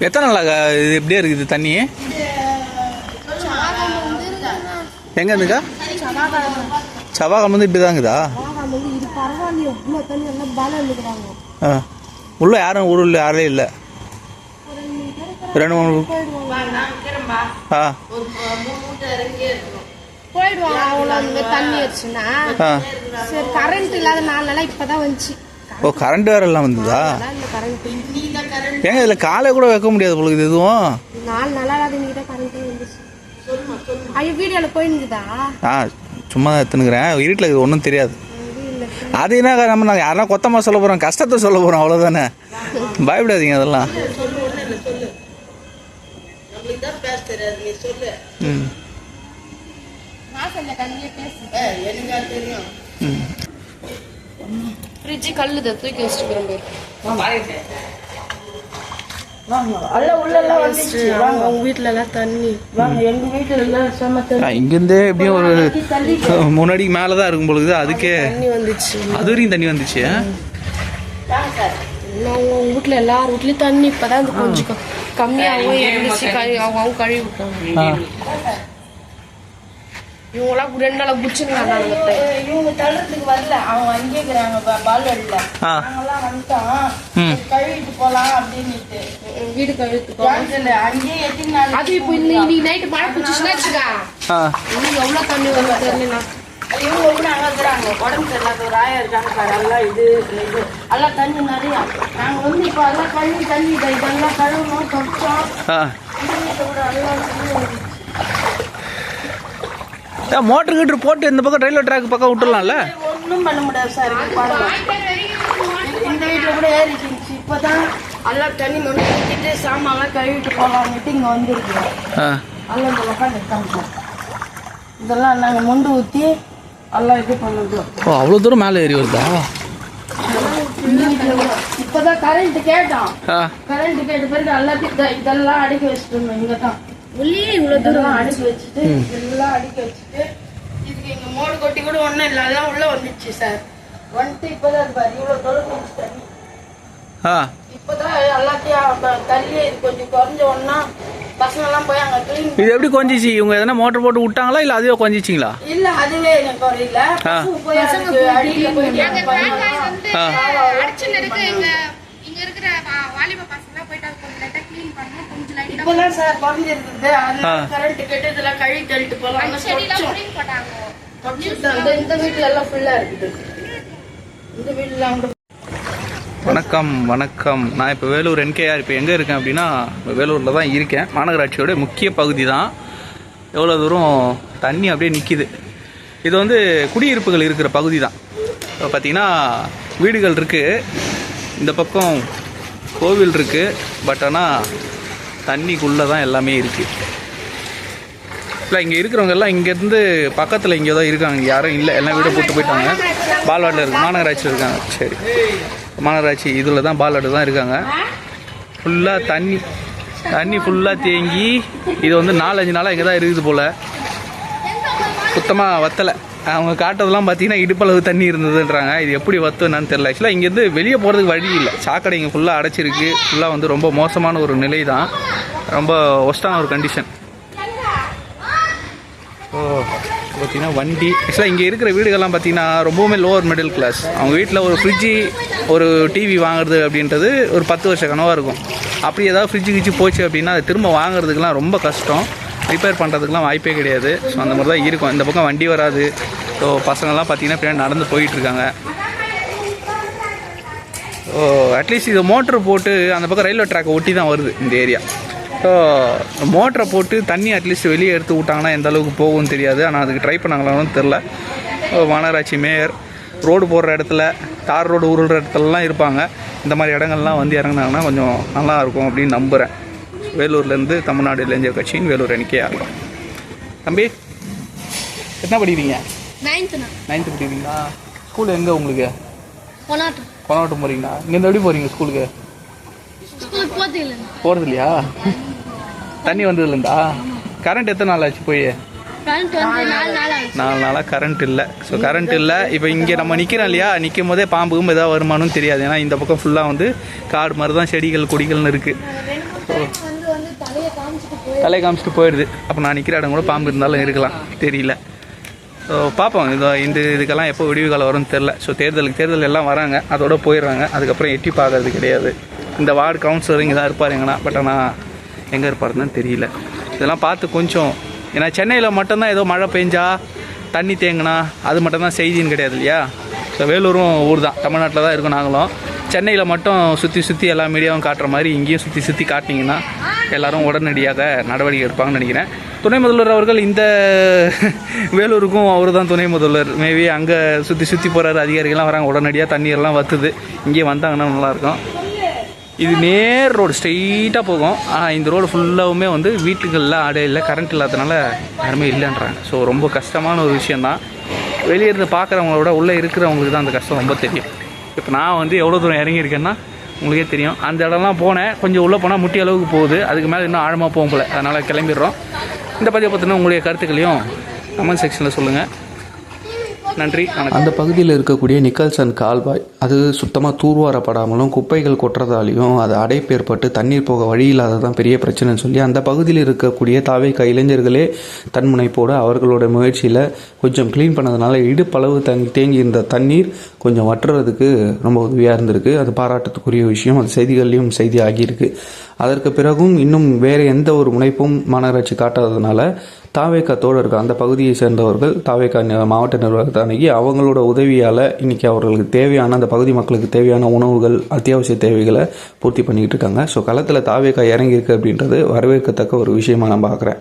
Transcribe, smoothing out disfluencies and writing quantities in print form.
எத்தனை நாளாக இது எப்படியே இருக்குது தண்ணி? எங்கே இருந்துக்கா? செவ்வாய்க்கிழமை வந்து இப்படி தாங்குதா? ஆ, உள்ள யாரும் ஊரில் யாரே இல்லை. 2-3 ஆ போயிடுவாங்க. அவ்வளோ அந்த தண்ணி வச்சுன்னா சரி. கரண்ட் இல்லாத 4 நாளாக இப்போ தான் வந்துச்சு. ஓ, கரண்ட் வேற எல்லாம் வந்ததா? ஏங்க இதில் காலை கூட வைக்க முடியாது உங்களுக்கு எதுவும்? 4 நாளாக அது நீங்க தான் கரண்ட் வந்துச்சு. ஐயோ, வீடியோவில் போயினுக்குதா? ஆ, சும்மா தான் எடுத்துனுக்குறேன். இருட்டில் இது ஒன்றும் தெரியாது. அது என்ன நம்ம நாங்கள் யாரெல்லாம் கொத்தமாக சொல்ல போகிறோம், கஷ்டத்தை சொல்ல போகிறோம், அவ்வளோதானே. பயப்படாதீங்க அதெல்லாம். ம் ஃப்ரிட்ஜ் கல்லுதை தூக்கி வச்சுட்டு இங்கேருந்தே எப்படியும் ஒரு முன்னாடி மேலே தான் இருக்கும் பொழுது அதுக்கே அது வரைக்கும் தண்ணி வந்துச்சு. உங்க வீட்டில் எல்லார் வீட்லையும் தண்ணி இப்போதான் கொஞ்சம் கம்மியாகவும் இருந்துச்சு. அவங்க கழுவி விட்டாங்க. இவங்களாம் 2 நாளாக பிடிச்சிருக்காங்க. இவங்க தள்ளுறதுக்கு வரல, அவங்க அங்கேயே இருக்கிறாங்க. பால்வாடியில் நாங்கெல்லாம் வந்துட்டோம், கழுவிட்டு போகலாம் அப்படின்ட்டு வீடு கழுவிட்டு போகலாம். அங்கேயே எத்தனை நாள் அது இப்போ இன்னைக்கு நைட்டு மழை பிடிச்சிச்சுன்னா வச்சுக்கா இன்னும் எவ்வளோ தண்ணி வரும் தெரியலண்ணா. இவங்க கூட அங்கே இருக்கிறாங்க, உடம்பு சரியில்லாத ஒரு ஆயா இருக்காங்க பாரு. எல்லாம் இது எல்லாம் தண்ணி நிறையா. நாங்கள் வந்து இப்போ எல்லாம் தண்ணி இதெல்லாம் கழுவணும், தொட்டோம். கூட எல்லாம் மோட்டர் கிட்ட போட்டு இந்த பக்கம் ரயில்வே ட்ராக் பக்கம் விட்டுடலாம்ல. ஒன்றும் பண்ண முடியாது சார். இந்த வீட்டில் கூட ஏறிச்சு. இப்போதான் எல்லாம் தண்ணி மொழி ஊற்றிட்டு சாமான்லாம் கழுவிட்டு போகலான்ட்டு இங்கே வந்துருக்குறோம். எல்லாம் இந்த பக்கம் எடுத்தாங்க சார். இதெல்லாம் நாங்கள் மொண்டு ஊற்றி எல்லாம் இது பண்ணிடுவோம். ஓ, அவ்வளோ தூரம் மேலே ஏறி வருதா? இப்போதான் கரண்ட் கேட்டோம். கரண்ட் கேட்ட பிறகு எல்லாத்தையும் இதெல்லாம் அடுக்கி வச்சுட்டு இருந்தோம். இங்கே தான் உள்ளே இவ்வளோ தூரம் அடுக்கி வச்சுட்டு இதெல்லாம் அடுக்கி வச்சுட்டு இதுக்கு இங்கே மோடு கொட்டி கூட ஒன்றும் இல்லை. அதெல்லாம் உள்ளே வந்துச்சு சார். வந்துட்டு இப்போதான் அது பாரு இவ்வளோ தூரம் வந்துச்சு தண்ணி. இப்போதான் எல்லாத்தையும் தள்ளி இது கொஞ்சம் குறைஞ்ச ஒன்றா பசங்கள்லாம் போய் அங்கே கிளீன். இது எப்படி கொஞ்சிச்சு? இவங்க எதனா மோட்டர் போட்டு விட்டாங்களா இல்லை அதுவே கொஞ்சிச்சிங்களா? இல்லை, அதுவே எனக்கு குறையில. போய் அடியில் போய் இப்போதான் சார் குறைஞ்சிருக்குது. கரண்ட் கேட்டு இதெல்லாம் கழுவி தள்ளிட்டு போகலாம். இந்த வீட்டில் எல்லாம் ஃபுல்லாக இருக்குது. இந்த வீட்டில் வணக்கம் வணக்கம். நான் இப்போ வேலூர் NKR இப்போ எங்கே இருக்கேன் அப்படின்னா வேலூரில் தான் இருக்கேன். மாநகராட்சியோட முக்கிய பகுதி தான். எவ்வளோ தூரம் தண்ணி அப்படியே நிற்கிது. இது வந்து குடியிருப்புகள் இருக்கிற பகுதி தான். இப்போ பார்த்திங்கன்னா வீடுகள் இருக்குது, இந்த பக்கம் கோவில் இருக்குது. பட் ஆனால் தண்ணிக்குள்ளே தான் எல்லாமே இருக்குது. இல்லை, இங்கே இருக்கிறவங்க எல்லாம் இங்கேருந்து பக்கத்தில் இங்கே தான் இருக்காங்க. யாரும் இல்லை, எல்லாம் வீடை போட்டு போயிட்டாங்க. பால்வாடியில் இருக்கு, மாநகராட்சியில் இருக்காங்க. சரி, மாநகராட்சி இதில் தான் பால்வாடி தான் இருக்காங்க. ஃபுல்லாக தண்ணி ஃபுல்லாக தேங்கி இது வந்து 4-5 நாளாக இங்கே தான் இருக்குது போல். சுத்தமாக வத்தலை. அவங்க காட்டுறதுலாம் பார்த்தீங்கன்னா இடுப்பளவு தண்ணி இருந்ததுன்றாங்க. இது எப்படி வத்துனான்னு தெரியல. ஆக்சுவலாக இங்கேருந்து வெளியே போகிறதுக்கு வழி இல்லை. சாக்கடை இங்கே ஃபுல்லாக அடைச்சிருக்கு. ஃபுல்லாக வந்து ரொம்ப மோசமான ஒரு நிலை தான். ரொம்ப ஒஸ்டான ஒரு கண்டிஷன். ஸோ பார்த்திங்கன்னா வண்டி ஆக்சுவலாக இங்கே இருக்கிற வீடுகள்லாம் பார்த்திங்கன்னா ரொம்பவுமே லோவர் மிடில் கிளாஸ். அவங்க வீட்டில் ஒரு ஃப்ரிட்ஜு ஒரு டிவி வாங்குறது அப்படின்றது ஒரு 10 வருஷ கனவாக இருக்கும். அப்படி ஏதாவது ஃப்ரிட்ஜு போச்சு அப்படின்னா அது திரும்ப வாங்குறதுக்கெலாம் ரொம்ப கஷ்டம். ரிப்பேர் பண்ணுறதுக்குலாம் வாய்ப்பே கிடையாது. ஸோ அந்த மாதிரி தான் இருக்கும். இந்த பக்கம் வண்டி வராது. ஸோ பசங்கள்லாம் பார்த்திங்கன்னா பின்னாடி நடந்து போயிட்டுருக்காங்க. ஸோ அட்லீஸ்ட் இது மோட்ரு போட்டு அந்த பக்கம் ரயில்வே ட்ராக்கை ஒட்டி தான் வருது இந்த ஏரியா. ஸோ மோட்டரை போட்டு தண்ணி அட்லீஸ்ட் வெளியே எடுத்து விட்டாங்கன்னா எந்த அளவுக்கு போகும்னு தெரியாது. ஆனால் அதுக்கு ட்ரை பண்ணாங்களான்னு தெரில. மாநகராட்சி மேயர் ரோடு போடுற இடத்துல, தார் ரோடு உருள்ற இடத்துலலாம் இருப்பாங்க. இந்த மாதிரி இடங்கள்லாம் வந்து இறங்கினாங்கன்னா கொஞ்சம் நல்லாயிருக்கும் அப்படின்னு நம்புகிறேன். வேலூர்லேருந்து தமிழ்நாடு இளைஞர் கட்சியின் வேலூர் NKR. தம்பி என்ன படிக்கிறீங்க? 9th படிக்கிறீங்களா? ஸ்கூல் எங்கே உங்களுக்கு? கொணாட்டம் போகிறீங்களா? இங்கேருந்து எப்படி போகிறீங்க ஸ்கூலுக்கு? போகிறது இல்லையா? தண்ணி வந்ததுலேருந்தா? கரண்ட் எத்தனை நாள் ஆச்சு போய்? 4 நாளாக கரண்ட் இல்லை. ஸோ கரண்ட் இல்லை. இப்போ இங்கே நம்ம நிற்கிறோம் இல்லையா, நிற்கும் போதே பாம்புக்கும் எதாவது வருமானு தெரியாது. ஏன்னா இந்த பக்கம் ஃபுல்லாக வந்து காடு மாதிரி தான், செடிகள் கொடிகள்னு இருக்குது. தலையை காமிச்சிட்டு போயிடுது. அப்போ நான் நிற்கிற இடம் கூட பாம்பு இருந்தாலும் இருக்கலாம், தெரியல. ஸோ பார்ப்போம். இதுக்கெல்லாம் எப்போ விடிவு காலம் வரும்னு தெரில. ஸோ தேர்தல் எல்லாம் வராங்க, அதோட போயிடுறாங்க. அதுக்கப்புறம் எட்டி பார்க்கறது கிடையாது. இந்த வார்டு கவுன்சிலர் இங்கே தான் இருப்பார் எங்கன்னா, பட் ஆனால் எங்கே இருப்பாருன்னு தெரியல. இதெல்லாம் பார்த்து கொஞ்சம், ஏன்னா சென்னையில் மட்டும்தான் ஏதோ மழை பெஞ்சா தண்ணி தேங்கினா அது மட்டும்தான் செய்தின்னு கிடையாது இல்லையா. ஸோ வேலூரும் ஊர் தான், தமிழ்நாட்டில் தான் இருக்கோம் நாங்களும். சென்னையில் மட்டும் சுற்றி எல்லா மீடியாவும் காட்டுற மாதிரி இங்கேயும் சுற்றி காட்டினீங்கன்னா எல்லோரும் உடனடியாக நடவடிக்கை எடுப்பாங்கன்னு நினைக்கிறேன். துணை முதல்வர் அவர்கள் இந்த வேலூருக்கும் அவர் தான் துணை முதல்வர். மேபி அங்கே சுற்றி போகிறாரு, அதிகாரிகள்லாம் வராங்க, உடனடியாக தண்ணீரெல்லாம் வற்றுது. இங்கே வந்தாங்கன்னா நல்லாயிருக்கும். இது நேர் ரோடு ஸ்ட்ரெயிட்டாக போகும். ஆனால் இந்த ரோடு ஃபுல்லாகவுமே வந்து வீட்டுகளில் இல்லை, கரண்ட் இல்லாதனால யாருமே இல்லைன்றாங்க. ஸோ ரொம்ப கஷ்டமான ஒரு விஷயந்தான். வெளியே இருந்து பார்க்குறவங்களோட உள்ளே இருக்கிறவங்களுக்கு தான் அந்த கஷ்டம் ரொம்ப தெரியும். இப்போ நான் வந்து எவ்வளோ தூரம் இறங்கியிருக்கேன்னா உங்களுக்கே தெரியும். அந்த இடம்லாம் போனேன், கொஞ்சம் உள்ளே போனால் முட்டி அளவுக்கு போகுது. அதுக்கு மேலே இன்னும் ஆழமாக போகும் போல. அதனால் கிளம்பிடுறோம். இந்த பதிவை பற்றின உங்களுடைய கருத்துக்களையும் கமெண்ட் செக்ஷனில் சொல்லுங்கள். நன்றி. அந்த பகுதியில் இருக்கக்கூடிய நிக்கல்சன் கால்வாய் அது சுத்தமாக தூர்வாரப்படாமலும் குப்பைகள் கொட்டுறதாலையும் அது அடைப்பு ஏற்பட்டு தண்ணீர் போக வழி இல்லாததான் பெரிய பிரச்சனைன்னு சொல்லி அந்த பகுதியில் இருக்கக்கூடிய தாவேகா இளைஞர்களே தன்முனைப்போடு அவர்களோட முயற்சியில் கொஞ்சம் க்ளீன் பண்ணதுனால இடுப்பளவு தேங்கி இருந்த தண்ணீர் கொஞ்சம் வற்றுறதுக்கு ரொம்ப உதவியாக இருந்திருக்கு. அது பாராட்டத்துக்குரிய விஷயம். அது செய்திகள்லையும் செய்தி ஆகியிருக்கு. அதற்கு பிறகும் இன்னும் வேறு எந்த ஒரு முனைப்பும் மாநகராட்சி காட்டாததுனால தாவேகா தோழர்கள் அந்த பகுதியை சேர்ந்தவர்கள் தாவேகா மாவட்ட நிர்வாகத்தை அணுகி அவங்களோட உதவியால் இன்றைக்கி அவர்களுக்கு தேவையான அந்த பகுதி மக்களுக்கு தேவையான உணவுகள் அத்தியாவசிய தேவைகளை பூர்த்தி பண்ணிக்கிட்டு இருக்காங்க. ஸோ களத்தில் தாவேகா இறங்கியிருக்கு அப்படின்றது வரவேற்கத்தக்க ஒரு விஷயமாக நான் பார்க்குறேன்.